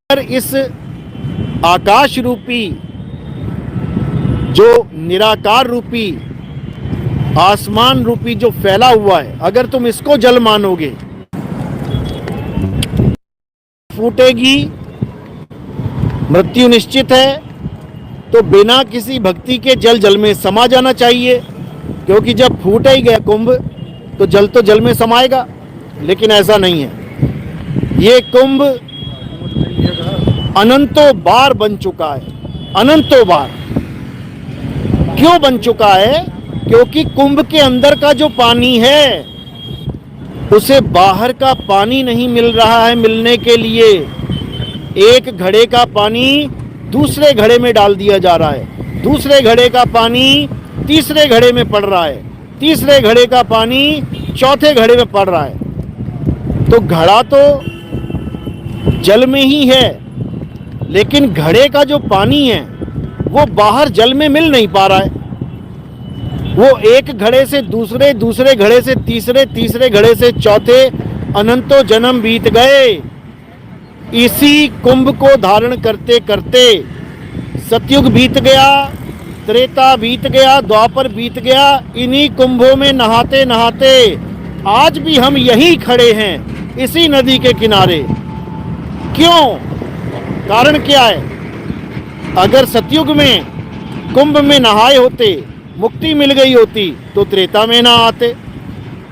इस आकाश रूपी, जो निराकार रूपी, आसमान रूपी जो फैला हुआ है, अगर तुम इसको जल मानोगे, फूटेगी, मृत्यु निश्चित है, तो बिना किसी भक्ति के जल जल में समा जाना चाहिए, क्योंकि जब फूट ही गया कुंभ तो जल में समाएगा। लेकिन ऐसा नहीं है। ये कुंभ अनंतों बार बन चुका है, अनंतों बार। क्यों बन चुका है? क्योंकि कुंभ के अंदर का जो पानी है उसे बाहर का पानी नहीं मिल रहा है मिलने के लिए। एक घड़े का पानी दूसरे घड़े में डाल दिया जा रहा है, दूसरे घड़े का पानी तीसरे घड़े में पड़ रहा है, तीसरे घड़े का पानी चौथे घड़े में पड़ रहा है। तो घड़ा तो जल में ही है, लेकिन घड़े का जो पानी है वो बाहर जल में मिल नहीं पा रहा है। वो एक घड़े से दूसरे, दूसरे घड़े से तीसरे, तीसरे घड़े से चौथे, अनंतों जन्म बीत गए। इसी कुंभ को धारण करते करते सतयुग बीत गया, त्रेता बीत गया, द्वापर बीत गया। इन्हीं कुंभों में नहाते नहाते आज भी हम यहीं खड़े हैं, इसी नदी के किनारे। क्यों? कारण क्या है? अगर सतयुग में कुंभ में नहाए होते, मुक्ति मिल गई होती, तो त्रेता में ना आते।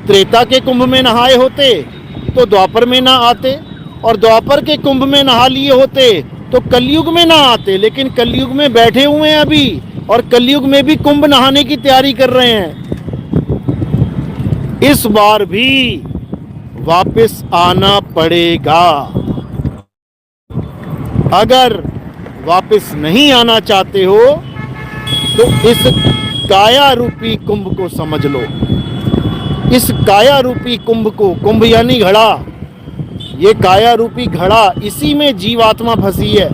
त्रेता के कुंभ में नहाए होते तो द्वापर में ना आते, और द्वापर के कुंभ में नहा लिए होते तो कलयुग में ना आते। लेकिन कलयुग में बैठे हुए हैं अभी, और कलयुग में भी कुंभ नहाने की तैयारी कर रहे हैं। इस बार भी वापस आना पड़ेगा। अगर वापस नहीं आना चाहते हो तो इस काया रूपी कुंभ को समझ लो। इस काया रूपी कुंभ को, कुंभ यानी घड़ा, ये काया रूपी घड़ा, इसी में जीवात्मा फंसी है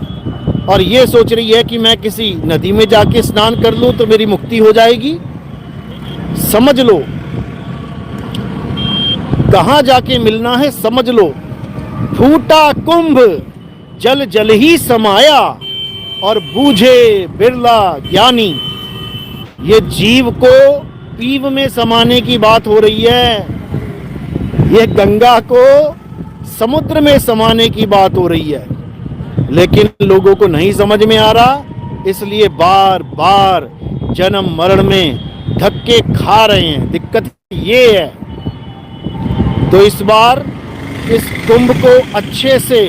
और ये सोच रही है कि मैं किसी नदी में जाके स्नान कर लूं तो मेरी मुक्ति हो जाएगी। समझ लो कहां जाके मिलना है, समझ लो। फूटा कुंभ जल जल ही समाया और बूझे बिरला ज्ञानी। ये जीव को पीव में समाने की बात हो रही है, ये गंगा को समुद्र में समाने की बात हो रही है। लेकिन लोगों को नहीं समझ में आ रहा, इसलिए बार बार जन्म मरण में धक्के खा रहे हैं। दिक्कत ये है। तो इस बार इस कुंभ को अच्छे से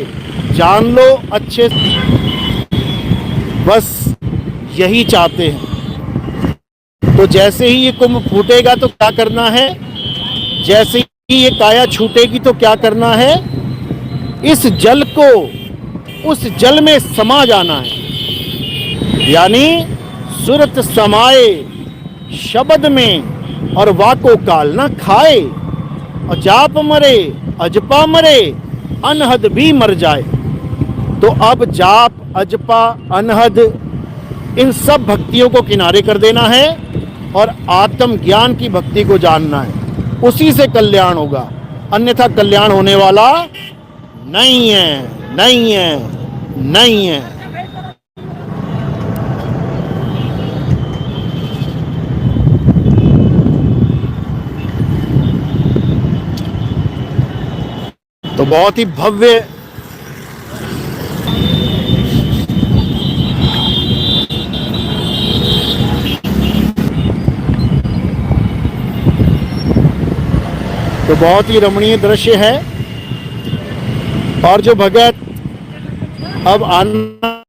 जान लो, अच्छे से, बस यही चाहते हैं। तो जैसे ही ये कुंभ फूटेगा तो क्या करना है, जैसे ही ये काया छूटेगी तो क्या करना है, इस जल को उस जल में समा जाना है। यानी सुरत समाए शब्द में और वाको काल न खाए, और जाप मरे अजपा मरे अनहद भी मर जाए। तो अब जाप, अजपा, अनहद, इन सब भक्तियों को किनारे कर देना है और आत्म ज्ञान की भक्ति को जानना है। उसी से कल्याण होगा, अन्यथा कल्याण होने वाला नहीं है, नहीं है, नहीं है। तो बहुत ही भव्य तो बहुत ही रमणीय दृश्य है। और जो भगत अब आना